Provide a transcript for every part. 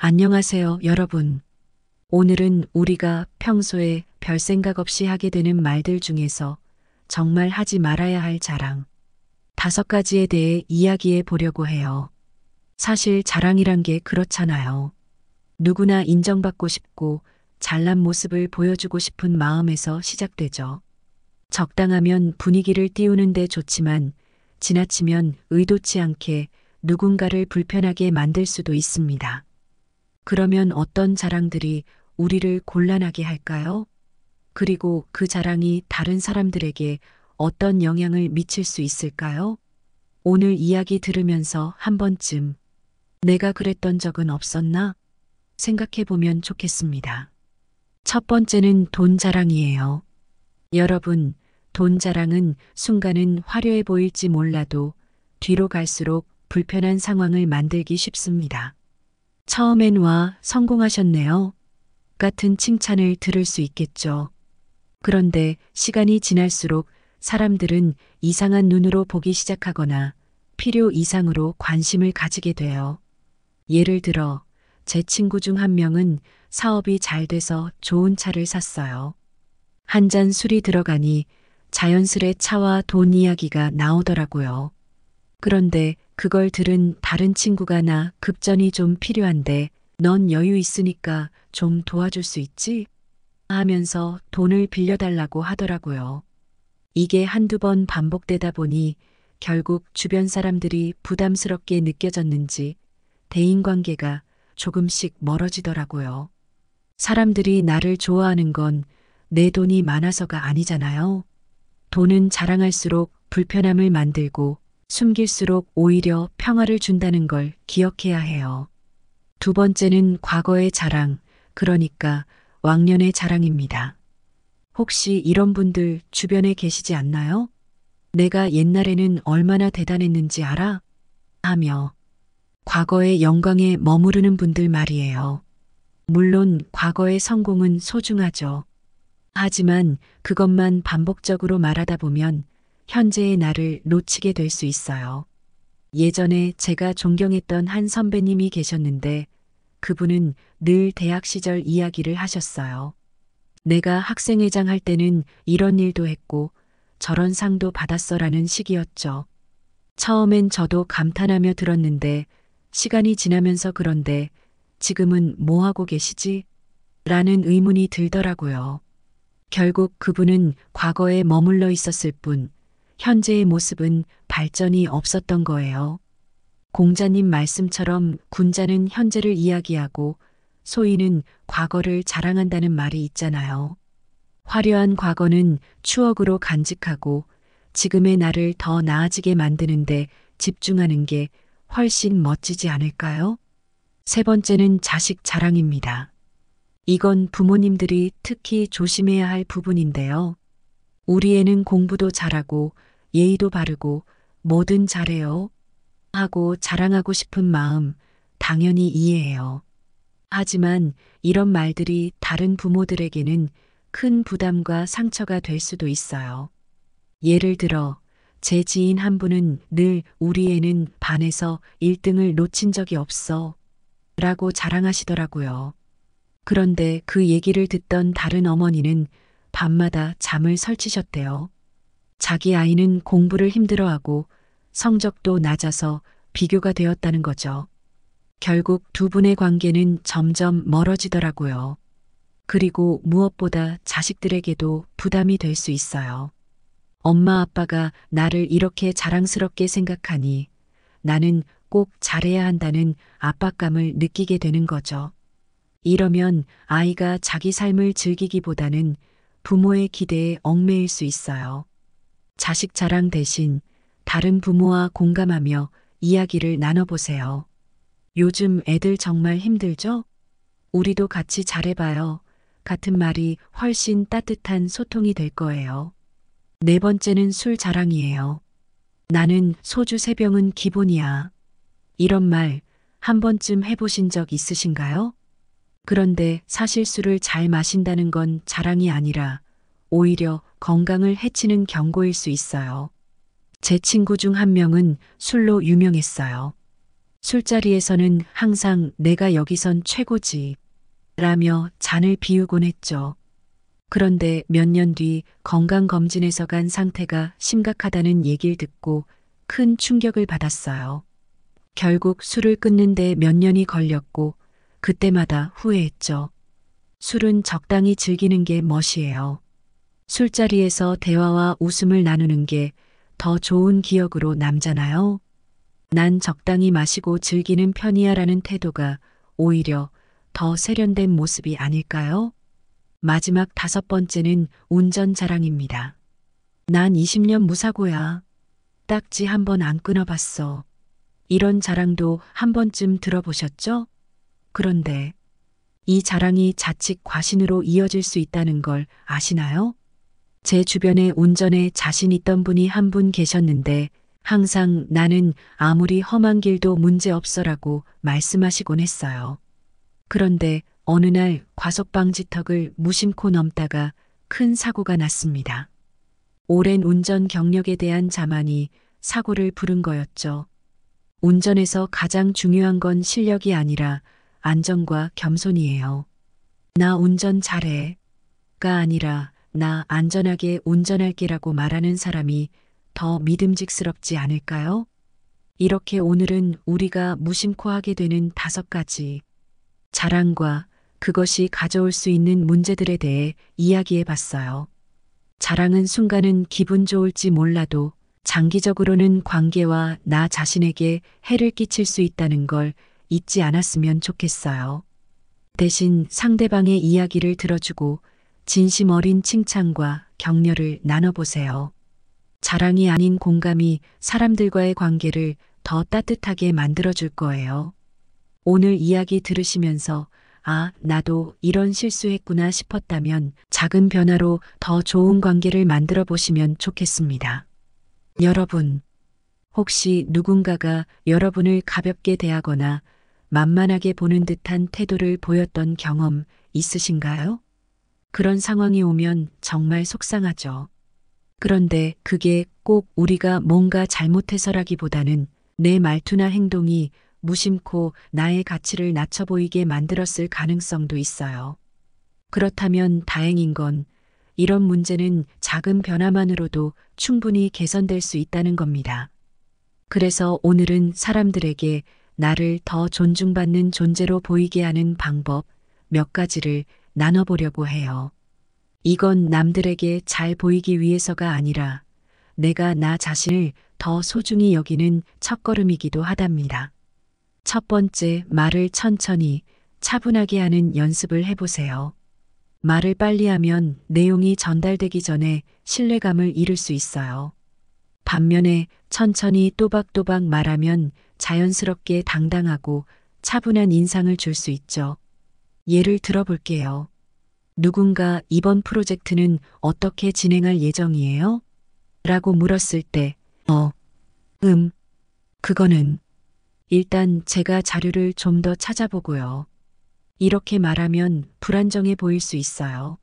안녕하세요, 여러분. 오늘은 우리가 평소에 별 생각 없이 하게 되는 말들 중에서 정말 하지 말아야 할 자랑 5가지에 대해 이야기해 보려고 해요. 사실 자랑이란 게 그렇잖아요. 누구나 인정받고 싶고 잘난 모습을 보여주고 싶은 마음에서 시작되죠. 적당하면 분위기를 띄우는데 좋지만 지나치면 의도치 않게 누군가를 불편하게 만들 수도 있습니다. 그러면 어떤 자랑들이 우리를 곤란하게 할까요? 그리고 그 자랑이 다른 사람들에게 어떤 영향을 미칠 수 있을까요? 오늘 이야기 들으면서 한 번쯤 내가 그랬던 적은 없었나? 생각해 보면 좋겠습니다. 첫 번째는 돈 자랑이에요. 여러분, 돈 자랑은 순간은 화려해 보일지 몰라도 뒤로 갈수록 불편한 상황을 만들기 쉽습니다. 처음엔 와, 성공하셨네요. 같은 칭찬을 들을 수 있겠죠. 그런데 시간이 지날수록 사람들은 이상한 눈으로 보기 시작하거나 필요 이상으로 관심을 가지게 돼요. 예를 들어, 제 친구 중 한 명은 사업이 잘 돼서 좋은 차를 샀어요. 한 잔 술이 들어가니 자연스레 차와 돈 이야기가 나오더라고요. 그런데 그걸 들은 다른 친구가 나 급전이 좀 필요한데 넌 여유 있으니까 좀 도와줄 수 있지? 하면서 돈을 빌려달라고 하더라고요. 이게 한두 번 반복되다 보니 결국 주변 사람들이 부담스럽게 느껴졌는지 대인관계가 조금씩 멀어지더라고요. 사람들이 나를 좋아하는 건 내 돈이 많아서가 아니잖아요. 돈은 자랑할수록 불편함을 만들고 숨길수록 오히려 평화를 준다는 걸 기억해야 해요. 두 번째는 과거의 자랑, 그러니까 왕년의 자랑입니다. 혹시 이런 분들 주변에 계시지 않나요? 내가 옛날에는 얼마나 대단했는지 알아? 하며 과거의 영광에 머무르는 분들 말이에요. 물론 과거의 성공은 소중하죠. 하지만 그것만 반복적으로 말하다 보면 현재의 나를 놓치게 될 수 있어요. 예전에 제가 존경했던 한 선배님이 계셨는데 그분은 늘 대학 시절 이야기를 하셨어요. 내가 학생회장 할 때는 이런 일도 했고 저런 상도 받았어라는 식이었죠. 처음엔 저도 감탄하며 들었는데 시간이 지나면서 그런데 지금은 뭐 하고 계시지? 라는 의문이 들더라고요. 결국 그분은 과거에 머물러 있었을 뿐 현재의 모습은 발전이 없었던 거예요. 공자님 말씀처럼 군자는 현재를 이야기하고 소인은 과거를 자랑한다는 말이 있잖아요. 화려한 과거는 추억으로 간직하고 지금의 나를 더 나아지게 만드는데 집중하는 게 훨씬 멋지지 않을까요? 세 번째는 자식 자랑입니다. 이건 부모님들이 특히 조심해야 할 부분인데요. 우리 애는 공부도 잘하고 예의도 바르고 뭐든 잘해요. 하고 자랑하고 싶은 마음 당연히 이해해요. 하지만 이런 말들이 다른 부모들에게는 큰 부담과 상처가 될 수도 있어요. 예를 들어 제 지인 한 분은 늘 우리 애는 반에서 1등을 놓친 적이 없어 라고 자랑하시더라고요. 그런데 그 얘기를 듣던 다른 어머니는 밤마다 잠을 설치셨대요. 자기 아이는 공부를 힘들어하고 성적도 낮아서 비교가 되었다는 거죠. 결국 두 분의 관계는 점점 멀어지더라고요. 그리고 무엇보다 자식들에게도 부담이 될 수 있어요. 엄마 아빠가 나를 이렇게 자랑스럽게 생각하니 나는 꼭 잘해야 한다는 압박감을 느끼게 되는 거죠. 이러면 아이가 자기 삶을 즐기기보다는 부모의 기대에 얽매일 수 있어요. 자식 자랑 대신 다른 부모와 공감하며 이야기를 나눠보세요. 요즘 애들 정말 힘들죠? 우리도 같이 잘해봐요. 같은 말이 훨씬 따뜻한 소통이 될 거예요. 네 번째는 술 자랑이에요. 나는 소주 3병은 기본이야. 이런 말 한 번쯤 해보신 적 있으신가요? 그런데 사실 술을 잘 마신다는 건 자랑이 아니라 오히려 건강을 해치는 경고일 수 있어요. 제 친구 중 한 명은 술로 유명했어요. 술자리에서는 항상 내가 여기선 최고지 라며 잔을 비우곤 했죠. 그런데 몇 년 뒤 건강검진에서 간 상태가 심각하다는 얘기를 듣고 큰 충격을 받았어요. 결국 술을 끊는데 몇 년이 걸렸고 그때마다 후회했죠. 술은 적당히 즐기는 게 멋이에요. 술자리에서 대화와 웃음을 나누는 게 더 좋은 기억으로 남잖아요. 난 적당히 마시고 즐기는 편이야라는 태도가 오히려 더 세련된 모습이 아닐까요? 마지막 5번째는 운전 자랑입니다. 난 20년 무사고야. 딱지 한 번 안 끊어봤어. 이런 자랑도 한 번쯤 들어보셨죠? 그런데 이 자랑이 자칫 과신으로 이어질 수 있다는 걸 아시나요? 제 주변에 운전에 자신 있던 분이 한 분 계셨는데 항상 나는 아무리 험한 길도 문제없어라고 말씀하시곤 했어요. 그런데 어느 날 과속방지턱을 무심코 넘다가 큰 사고가 났습니다. 오랜 운전 경력에 대한 자만이 사고를 부른 거였죠. 운전에서 가장 중요한 건 실력이 아니라 안전과 겸손이에요. 나 운전 잘해가 아니라 나 안전하게 운전할게라고 말하는 사람이 더 믿음직스럽지 않을까요? 이렇게 오늘은 우리가 무심코 하게 되는 5가지 자랑과 그것이 가져올 수 있는 문제들에 대해 이야기해 봤어요. 자랑은 순간은 기분 좋을지 몰라도 장기적으로는 관계와 나 자신에게 해를 끼칠 수 있다는 걸 잊지 않았으면 좋겠어요. 대신 상대방의 이야기를 들어주고 진심 어린 칭찬과 격려를 나눠보세요. 자랑이 아닌 공감이 사람들과의 관계를 더 따뜻하게 만들어줄 거예요. 오늘 이야기 들으시면서 아, 나도 이런 실수했구나 싶었다면 작은 변화로 더 좋은 관계를 만들어 보시면 좋겠습니다. 여러분, 혹시 누군가가 여러분을 가볍게 대하거나 만만하게 보는 듯한 태도를 보였던 경험 있으신가요? 그런 상황이 오면 정말 속상하죠. 그런데 그게 꼭 우리가 뭔가 잘못해서라기보다는 내 말투나 행동이 무심코 나의 가치를 낮춰 보이게 만들었을 가능성도 있어요. 그렇다면 다행인 건 이런 문제는 작은 변화만으로도 충분히 개선될 수 있다는 겁니다. 그래서 오늘은 사람들에게 나를 더 존중받는 존재로 보이게 하는 방법 몇 가지를 나눠보려고 해요. 이건 남들에게 잘 보이기 위해서가 아니라 내가 나 자신을 더 소중히 여기는 첫걸음이기도 하답니다. 첫 번째, 말을 천천히 차분하게 하는 연습을 해보세요. 말을 빨리 하면 내용이 전달되기 전에 신뢰감을 잃을 수 있어요. 반면에 천천히 또박또박 말하면 자연스럽게 당당하고 차분한 인상을 줄 수 있죠. 예를 들어볼게요. 누군가 이번 프로젝트는 어떻게 진행할 예정이에요? 라고 물었을 때, 그거는 일단 제가 자료를 좀 더 찾아보고요. 이렇게 말하면 불안정해 보일 수 있어요.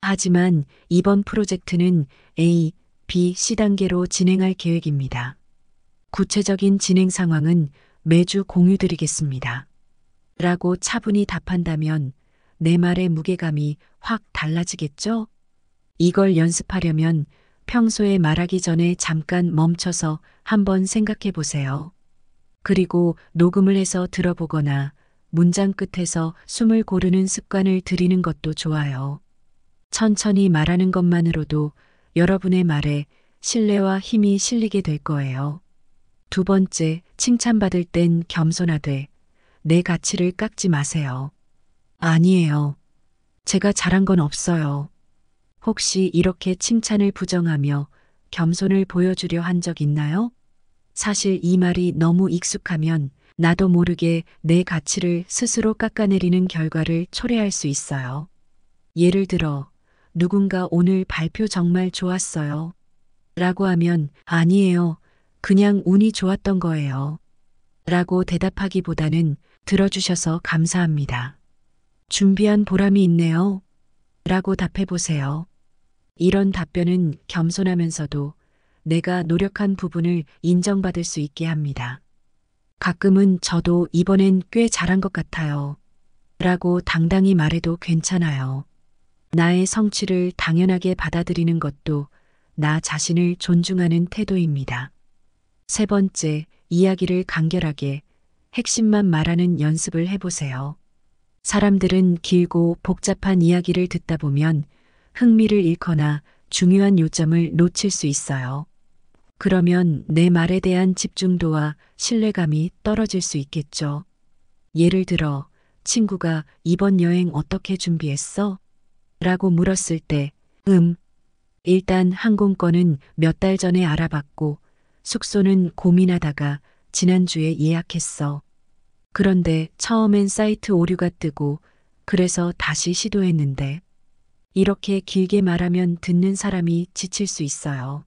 하지만 이번 프로젝트는 A, B, C 단계로 진행할 계획입니다. 구체적인 진행 상황은 매주 공유드리겠습니다. 라고 차분히 답한다면 내 말의 무게감이 확 달라지겠죠? 이걸 연습하려면 평소에 말하기 전에 잠깐 멈춰서 한번 생각해 보세요. 그리고 녹음을 해서 들어보거나 문장 끝에서 숨을 고르는 습관을 들이는 것도 좋아요. 천천히 말하는 것만으로도 여러분의 말에 신뢰와 힘이 실리게 될 거예요. 두 번째, 칭찬받을 땐 겸손하되 내 가치를 깎지 마세요. 아니에요. 제가 잘한 건 없어요. 혹시 이렇게 칭찬을 부정하며 겸손을 보여주려 한 적 있나요? 사실 이 말이 너무 익숙하면 나도 모르게 내 가치를 스스로 깎아내리는 결과를 초래할 수 있어요. 예를 들어, 누군가 오늘 발표 정말 좋았어요. 라고 하면 아니에요. 그냥 운이 좋았던 거예요. 라고 대답하기보다는 들어주셔서 감사합니다. 준비한 보람이 있네요. 라고 답해보세요. 이런 답변은 겸손하면서도 내가 노력한 부분을 인정받을 수 있게 합니다. 가끔은 저도 이번엔 꽤 잘한 것 같아요. 라고 당당히 말해도 괜찮아요. 나의 성취를 당연하게 받아들이는 것도 나 자신을 존중하는 태도입니다. 세 번째, 이야기를 간결하게 핵심만 말하는 연습을 해보세요. 사람들은 길고 복잡한 이야기를 듣다 보면 흥미를 잃거나 중요한 요점을 놓칠 수 있어요. 그러면 내 말에 대한 집중도와 신뢰감이 떨어질 수 있겠죠. 예를 들어, 친구가 이번 여행 어떻게 준비했어? 라고 물었을 때, 일단 항공권은 몇 달 전에 알아봤고, 숙소는 고민하다가 지난주에 예약했어. 그런데 처음엔 사이트 오류가 뜨고, 그래서 다시 시도했는데, 이렇게 길게 말하면 듣는 사람이 지칠 수 있어요.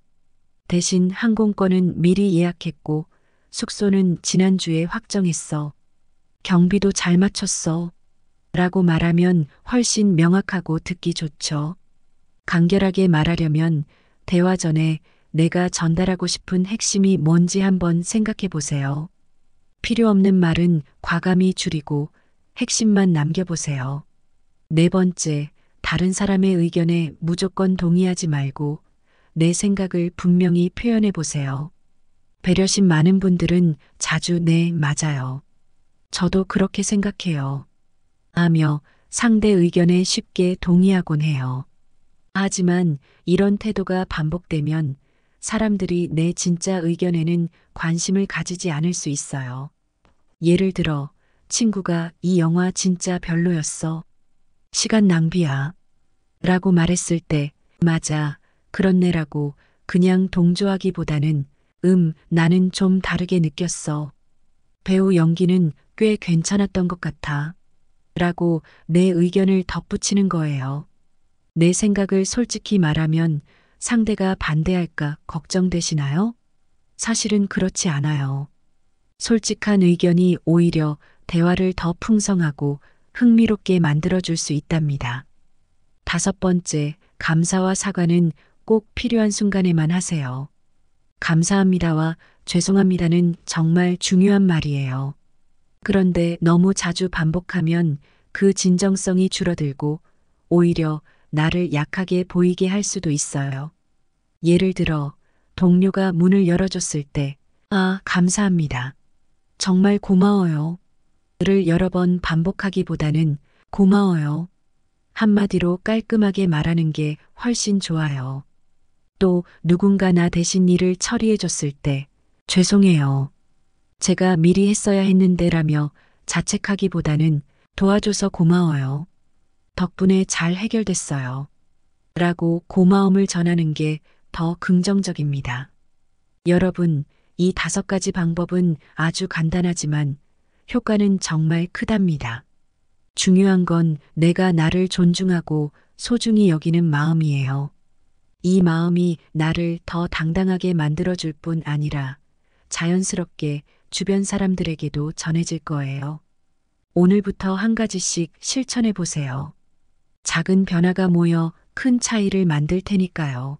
대신 항공권은 미리 예약했고, 숙소는 지난주에 확정했어. 경비도 잘 맞췄어. 라고 말하면 훨씬 명확하고 듣기 좋죠. 간결하게 말하려면 대화 전에 내가 전달하고 싶은 핵심이 뭔지 한번 생각해 보세요. 필요 없는 말은 과감히 줄이고 핵심만 남겨보세요. 네 번째, 다른 사람의 의견에 무조건 동의하지 말고 내 생각을 분명히 표현해 보세요. 배려심 많은 분들은 자주 네, 맞아요. 저도 그렇게 생각해요. 하며 상대 의견에 쉽게 동의하곤 해요. 하지만 이런 태도가 반복되면 사람들이 내 진짜 의견에는 관심을 가지지 않을 수 있어요. 예를 들어, 친구가 이 영화 진짜 별로였어. 시간 낭비야. 라고 말했을 때, 맞아, 그렇네라고 그냥 동조하기보다는, 나는 좀 다르게 느꼈어. 배우 연기는 꽤 괜찮았던 것 같아. 라고 내 의견을 덧붙이는 거예요. 내 생각을 솔직히 말하면 상대가 반대할까 걱정되시나요? 사실은 그렇지 않아요. 솔직한 의견이 오히려 대화를 더 풍성하고 흥미롭게 만들어줄 수 있답니다. 다섯 번째, 감사와 사과는 꼭 필요한 순간에만 하세요. 감사합니다와 죄송합니다는 정말 중요한 말이에요. 그런데 너무 자주 반복하면 그 진정성이 줄어들고 오히려 나를 약하게 보이게 할 수도 있어요. 예를 들어, 동료가 문을 열어줬을 때, 감사합니다. 정말 고마워요. 를 여러 번 반복하기보다는 고마워요. 한마디로 깔끔하게 말하는 게 훨씬 좋아요. 또 누군가 나 대신 일을 처리해줬을 때, 죄송해요. 제가 미리 했어야 했는데라며 자책하기보다는 도와줘서 고마워요. 덕분에 잘 해결됐어요. 라고 고마움을 전하는 게 더 긍정적입니다. 여러분, 이 5가지 방법은 아주 간단하지만 효과는 정말 크답니다. 중요한 건 내가 나를 존중하고 소중히 여기는 마음이에요. 이 마음이 나를 더 당당하게 만들어줄 뿐 아니라 자연스럽게 주변 사람들에게도 전해질 거예요. 오늘부터 한 가지씩 실천해 보세요. 작은 변화가 모여 큰 차이를 만들 테니까요.